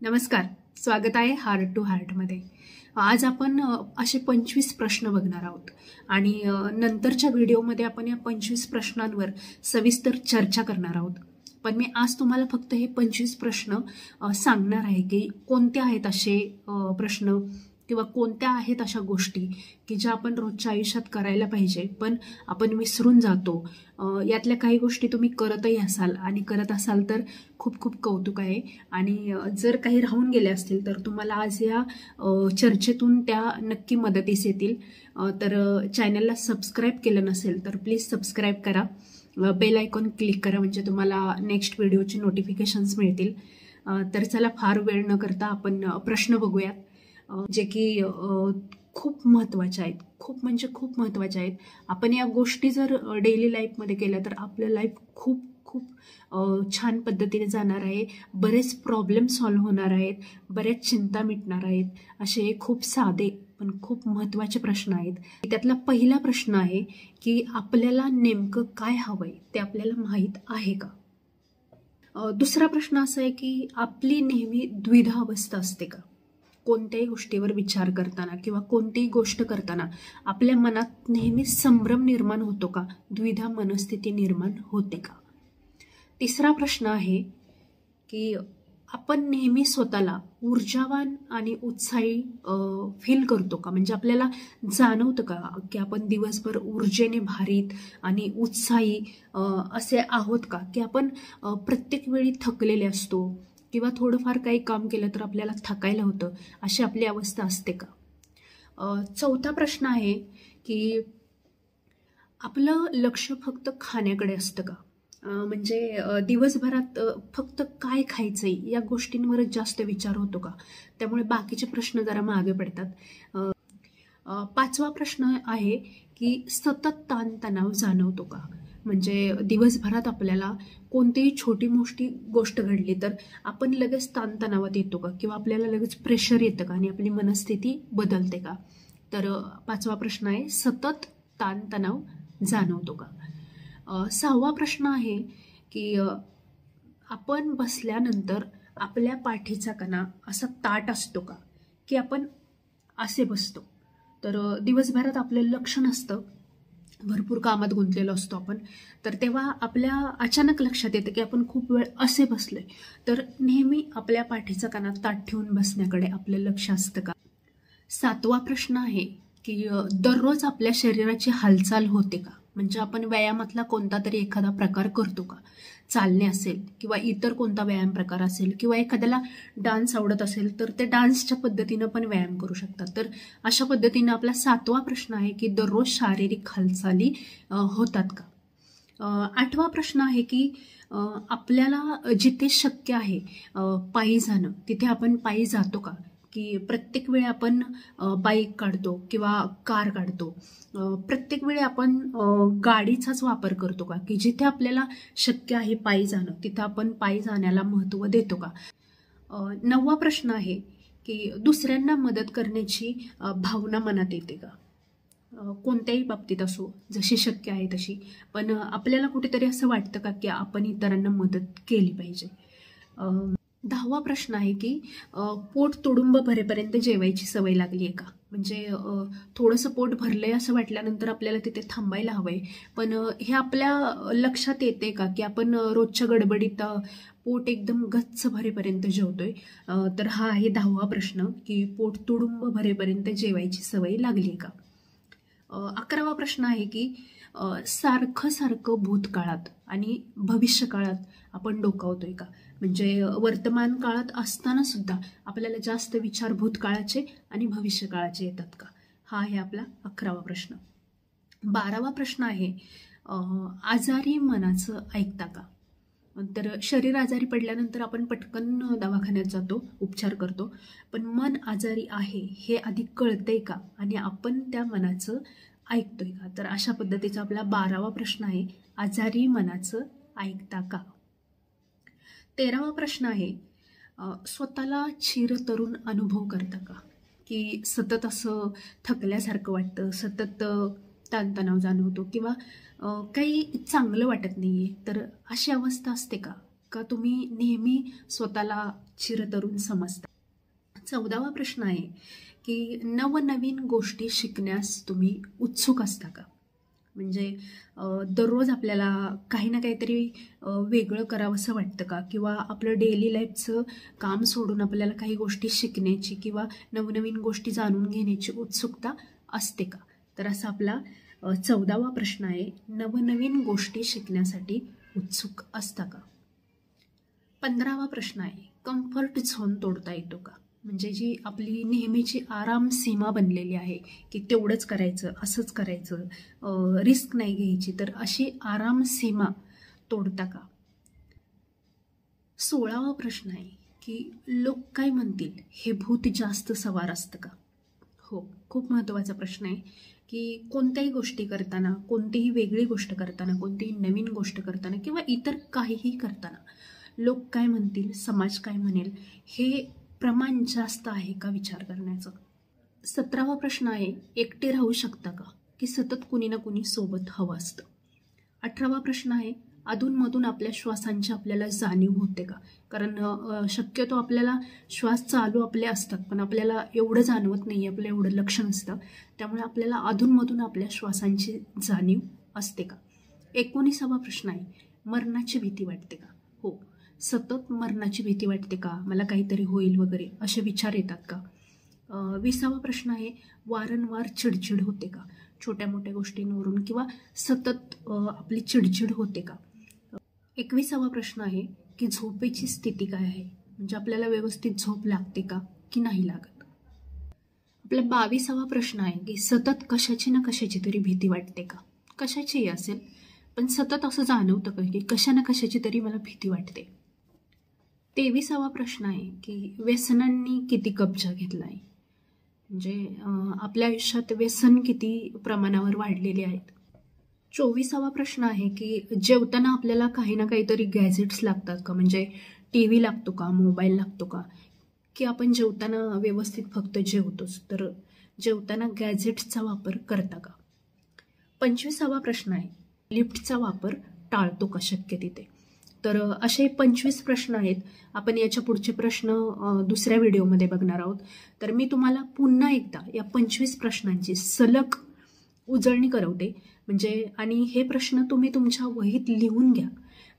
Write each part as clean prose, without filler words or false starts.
नमस्कार, स्वागत आहे हार्ट टू हार्टमध्ये. आज आपण असे 25 प्रश्न बघणार आहोत आणि नंतरच्या व्हिडिओमध्ये आपण या 25 प्रश्नांवर सविस्तर चर्चा करणार आहोत. पण मी आज तुम्हाला फक्त हे 25 प्रश्न सांगणार आहे की कोणते आहेत असे प्रश्न किंवा कोणत्या आहेत अशा गोष्टी की ज्या आपण रोजच्या आयुष्यात करायला पाहिजे पण आपण विसरून जातो. यातल्या काही गोष्टी तुम्ही करतही असाल आणि करत असाल तर खूप खूप कौतुक आहे. आणि जर काही राहून गेले असतील तर तुम्हाला आज या चर्चेतून त्या नक्की मदतीस येतील. तर चॅनलला सबस्क्राईब केलं नसेल तर प्लीज सबस्क्राईब करा, बेल आयकॉन क्लिक करा म्हणजे तुम्हाला नेक्स्ट व्हिडिओची नोटिफिकेशन्स मिळतील. तर चला फार वेळ न करता आपण प्रश्न बघूयात जे की खूप महत्त्वाचे आहेत, खूप म्हणजे खूप महत्त्वाचे आहेत. आपण या गोष्टी जर डेली लाईफमध्ये केल्या तर आपलं लाईफ खूप खूप छान पद्धतीने जाणार आहे. बरेच प्रॉब्लेम सॉल्व्ह होणार आहेत, बऱ्याच चिंता मिटणार आहेत. असे खूप साधे पण खूप महत्त्वाचे प्रश्न आहेत. त्यातला पहिला प्रश्न आहे की आपल्याला नेमकं काय हवंय ते आपल्याला माहीत आहे का? दुसरा प्रश्न असा आहे की आपली नेहमी द्विधा अवस्था असते का? कोणत्याही गोष्टीवर विचार करताना किंवा कोणतीही गोष्ट करताना आपल्या मनात नेहमी संभ्रम निर्माण होतो का? द्विधा मनस्थिती निर्माण होते का? तिसरा प्रश्न आहे की आपण नेहमी स्वतःला ऊर्जावान आणि उत्साही फील करतो का? म्हणजे आपल्याला जाणवतं का की आपण दिवसभर ऊर्जेने भारित आणि उत्साही असे आहोत का? की आपण प्रत्येक वेळी थकलेले असतो किंवा थोडंफार काही काम केलं तर आपल्याला थकायला होतं, अशी आपली अवस्था असते का? चौथा प्रश्न आहे की आपलं लक्ष फक्त खाण्याकडे असतं का? म्हणजे दिवसभरात फक्त काय खायचंय या गोष्टींवरच जास्त विचार होतो का? त्यामुळे बाकीचे प्रश्न जरा मागे पडतात. पाचवा प्रश्न आहे की सतत ताणतणाव जाणवतो का? म्हणजे दिवसभरात आपल्याला कोणतीही छोटी मोठी गोष्ट घडली तर आपण लगेच ताणतणावात येतो का? किंवा आपल्याला लगेच प्रेशर येतं का आणि आपली मनस्थिती बदलते का? तर पाचवा प्रश्न आहे सतत ताणतणाव जाणवतो का? सहावा प्रश्न आहे की आपण बसल्यानंतर आपल्या पाठीचा कणा असा ताठ असतो का? की आपण असे बसतो. तर दिवसभरात आपलं लक्ष नसतं, भरपूर कामात गुंतलेलो असतो आपण, तर तेव्हा आपल्या अचानक लक्षात येतं की आपण खूप वेळ असे बसलोय. तर नेहमी आपल्या पाठीचा कणा ताठ ठेवून बसण्याकडे आपलं लक्ष असतं का? सातवा प्रश्न आहे की दररोज आपल्या शरीराची हालचाल होते का? म्हणजे आपण व्यायामातला कोणता तरी एखादा प्रकार करतो का? चालणे असेल किंवा इतर कोणता व्यायाम प्रकार असेल किंवा एखाद्याला डान्स आवडत असेल तर ते डान्सच्या पद्धतीनं पण व्यायाम करू शकतात. तर अशा पद्धतीनं आपला सातवा प्रश्न आहे की दररोज शारीरिक हालचाली होतात का? आठवा प्रश्न आहे की आपल्याला जिथे शक्य आहे पायी जाणं तिथे आपण पायी जातो का? की प्रत्येक वेळी आपण बाईक काढतो किंवा कार काढतो, प्रत्येक वेळी आपण गाडीचाच वापर करतो का? की जिथे आपल्याला शक्य आहे पायी जाणं तिथं आपण पायी जाण्याला महत्त्व देतो का? नववा प्रश्न आहे की दुसऱ्यांना मदत करण्याची भावना मनात येते का? कोणत्याही बाबतीत असो, जशी शक्य आहे तशी, पण आपल्याला कुठेतरी असं वाटतं का की आपण इतरांना मदत केली पाहिजे? 10वा प्रश्न आहे की पोट तुडुंब भरेपर्यंत जेवायची सवय लागली आहे का? म्हणजे थोडंसं पोट भरलंय असं वाटल्यानंतर आपल्याला तिथे थांबायला हवंय, पण हे आपल्या लक्षात येते का की आपण रोजच्या गडबडीत पोट एकदम गच्च भरेपर्यंत जेवतोय? तर हा आहे 10वा प्रश्न की पोट तुडुंब भरेपर्यंत जेवायची सवय लागली आहे का? 11वा प्रश्न आहे की सारखं सारखं भूतकाळात आणि भविष्यकाळात आपण डोकावतोय का? म्हणजे वर्तमान काळात असताना सुद्धा आपल्याला जास्त विचार भूतकाळाचे आणि भविष्यकाळाचे येतात का? हा आहे आपला 11वा प्रश्न. 12वा प्रश्न आहे आजारी मनाचं ऐकता का? तर शरीर आजारी पडल्यानंतर आपण पटकन दवाखान्यात जातो, उपचार करतो, पण मन आजारी आहे हे आधी कळतंय का आणि आपण त्या मनाचं ऐकतोय का? तर अशा पद्धतीचा आपला 12वा प्रश्न आहे आजारी मनाचं ऐकता का? 13वा प्रश्न आहे स्वतःला चिरतरुण अनुभव करता का? की सतत असं थकल्यासारखं वाटतं, सतत ताणतणाव जाणवतो किंवा काही चांगलं वाटत नाहीये, तर अशी अवस्था असते का? का तुम्ही नेहमी स्वतःला चिरतरुण समजता. 14वा प्रश्न आहे की नवनवीन गोष्टी शिकण्यास तुम्ही उत्सुक असता का? म्हणजे दररोज आपल्याला काही ना काहीतरी वेगळं करावंसं वाटतं का? किंवा आपलं डेली लाईफचं काम सोडून आपल्याला काही गोष्टी शिकण्याची किंवा नवनवीन गोष्टी जाणून घेण्याची उत्सुकता असते का? तर असा आपला 14वा प्रश्न आहे, नवनवीन गोष्टी शिकण्यासाठी उत्सुक असता का? 15वा प्रश्न आहे, कम्फर्ट झोन तोडता येतो का? म्हणजे जी आपली नेहमीची आराम सीमा बनलेली आहे की तेवढंच करायचं, असंच करायचं, रिस्क नाही घ्यायची, तर अशी आराम सीमा तोडता का? 16वा प्रश्न आहे की लोक काय म्हणतील हे भूत जास्त सवार असतं का? हो, खूप महत्त्वाचा प्रश्न आहे की कोणत्याही गोष्टी करताना, कोणतीही वेगळी गोष्ट करताना, कोणतीही नवीन गोष्ट करताना किंवा इतर काहीही करताना लोक काय म्हणतील, समाज काय म्हणेल, हे प्रमाण जास्त आहे का विचार करण्याचं. 17वा प्रश्न आहे, एकटे राहू शकता का की सतत कुणी ना कुणी सोबत हवं असतं? 18वा प्रश्न आहे, अधूनमधून आपल्या श्वासांची आपल्याला जाणीव होते का? कारण शक्यतो आपल्याला श्वास चालू आपले असतात पण आपल्याला एवढं जाणवत नाही, आपलं एवढं लक्ष नसतं, त्यामुळे आपल्याला अधूनमधून आपल्या श्वासांची जाणीव असते का? 19वा प्रश्न आहे, मरणाची भीती वाटते का? हो, सतत मरणाची भीती वाटते का? मला काहीतरी होईल वगैरे असे विचार येतात का? 20वा प्रश्न आहे, वारंवार चिडचिड होते का? छोट्या मोठ्या गोष्टींवरून किंवा सतत आपली चिडचिड होते का? 21वा प्रश्न आहे की झोपेची स्थिती काय आहे? म्हणजे आपल्याला व्यवस्थित झोप लागते का की नाही लागत? आपला 22वा प्रश्न आहे की सतत कशाची ना कशाची तरी भीती वाटते का? कशाचीही असेल पण सतत असं जाणवतं का की कशा ना कशाची तरी मला भीती वाटते? 23वा प्रश्न आहे की व्यसनांनी किती कब्जा घेतला आहे? म्हणजे आपल्या आयुष्यात व्यसन किती प्रमाणावर वाढलेले आहेत? 24वा प्रश्न आहे की जेवताना आपल्याला काही ना काहीतरी गॅजेट्स लागतात का? म्हणजे TV लागतो का, मोबाईल लागतो का, की आपण जेवताना व्यवस्थित फक्त जेवतोच? तर जेवताना गॅजेट्सचा वापर करता का? 25वा प्रश्न आहे, लिफ्टचा वापर टाळतो का शक्य तिथे? तर असे 25 प्रश्न आहेत. आपण याच्या पुढचे प्रश्न दुसऱ्या व्हिडिओमध्ये बघणार आहोत. तर मी तुम्हाला पुन्हा एकदा या 25 प्रश्नांची सलग उजळणी करवते. म्हणजे आणि हे प्रश्न तुम्ही तुमच्या वहीत लिहून घ्या.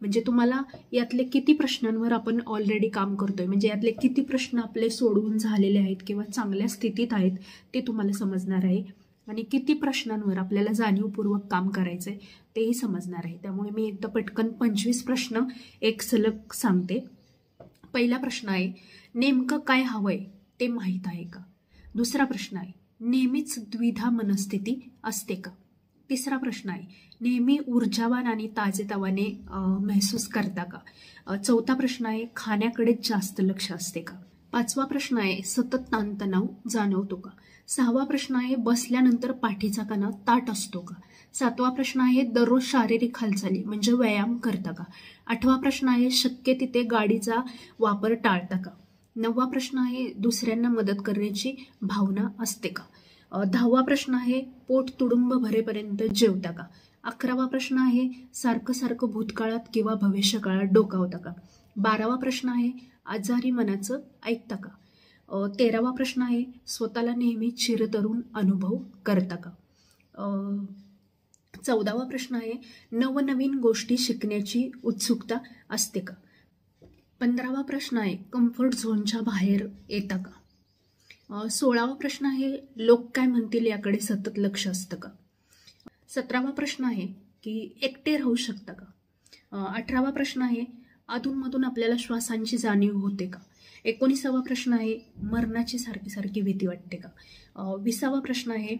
म्हणजे तुम्हाला यातले किती प्रश्नांवर आपण ऑलरेडी काम करतोय, म्हणजे यातले किती प्रश्न आपले सोडवून झालेले आहेत किंवा चांगल्या स्थितीत आहेत ते तुम्हाला समजणार आहे. आणि किती प्रश्नांवर आपल्याला जाणीवपूर्वक काम करायचंय तेही समजणार आहे. त्यामुळे मी एकदा पटकन 25 प्रश्न एक सलग सांगते. पहिला प्रश्न आहे, नेमकं काय हवंय ते माहीत आहे का? दुसरा प्रश्न आहे, नेहमीच द्विधा मनस्थिती असते का? तिसरा प्रश्न आहे, नेहमी ऊर्जावान आणि ताजेतवाने महसूस करता का? चौथा प्रश्न आहे, खाण्याकडे जास्त लक्ष असते का? 5वा प्रश्न आहे, सतत ताणतणाव जाणवतो का? 6वा प्रश्न आहे, बसल्यानंतर पाठीचा कणा ताठ असतो का? 7वा प्रश्न आहे, दररोज शारीरिक हालचाली म्हणजे व्यायाम करता का? 8वा प्रश्न आहे, शक्य तिथे गाडीचा वापर टाळता का? 9वा प्रश्न आहे, दुसऱ्यांना मदत करण्याची भावना असते का? 10वा प्रश्न आहे, पोट तुडुंब भरेपर्यंत जेवता का? 11वा प्रश्न आहे, सारखं सारखं भूतकाळात किंवा भविष्यकाळात डोकावता का? 12वा प्रश्न आहे, आजारी मनाचं ऐकता का? 13वा प्रश्न आहे, स्वतःला नेहमी चिरतरुण अनुभव करता का? 14वा प्रश्न आहे, नवनवीन गोष्टी शिकण्याची उत्सुकता असते का? 15वा प्रश्न आहे, कम्फर्ट झोनच्या बाहेर येता का? 16वा प्रश्न आहे, लोक काय म्हणतील याकडे सतत लक्ष असतं का? 17वा प्रश्न आहे की एकटे राहू शकता का? 18वा प्रश्न आहे, अधूनमधून आपल्याला श्वासांची जाणीव होते का? 19वा प्रश्न आहे, मरणाची सारखी सारखी भीती वाटते का? 20वा प्रश्न आहे,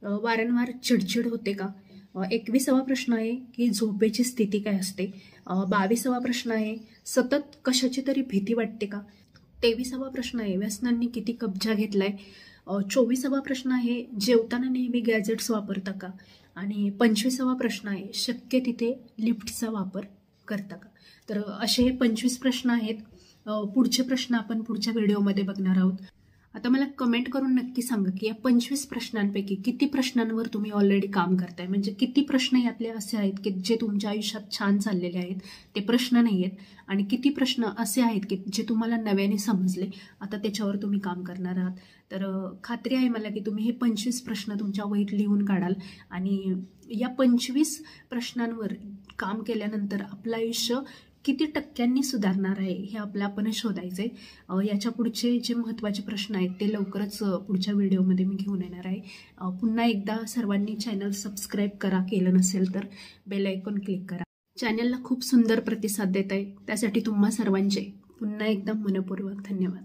वारंवार चिडचिड होते का? 21वा प्रश्न आहे की झोपेची स्थिती काय असते? 22वा प्रश्न आहे, सतत कशाची तरी भीती वाटते का? 23वा प्रश्न आहे, व्यसनांनी किती कब्जा घेतलाय? 24वा प्रश्न आहे, जेवताना नेहमी गॅजेट्स वापरता का? आणि 25वा प्रश्न आहे, शक्य तिथे लिफ्टचा वापर करता का? तर असे हे 25 प्रश्न आहेत. पुढचे प्रश्न आपण पुढच्या व्हिडिओमध्ये बघणार आहोत. आता मला कमेंट करून नक्की सांगा की या 25 प्रश्नांपैकी किती प्रश्नांवर तुम्ही ऑलरेडी काम करताय, म्हणजे किती प्रश्न यातले असे आहेत की जे तुमच्या आयुष्यात छान चाललेले आहेत, ते प्रश्न नाही आहेत, आणि किती प्रश्न असे आहेत की जे तुम्हाला नव्याने समजले, आता त्याच्यावर तुम्ही काम करणार आहात. तर खात्री आहे मला की तुम्ही हे 25 प्रश्न तुमच्या वहीत लिहून काढाल आणि या 25 प्रश्नांवर काम केल्यानंतर आपलं आयुष्य किती टक्क्यांनी सुधारणार आहे हे आपण शोधायचंय. याच्या पुढचे जे महत्त्वाचे प्रश्न आहेत ते लवकरच पुढच्या व्हिडिओमध्ये मी घेऊन येणार आहे. पुन्हा एकदा सर्वांनी चॅनल सबस्क्राईब करा, केलं नसेल तर बेल आयकॉन क्लिक करा. चॅनलला खूप सुंदर प्रतिसाद देत आहे, त्यासाठी तुम्हा सर्वांचे पुन्हा एकदा मनपूर्वक धन्यवाद.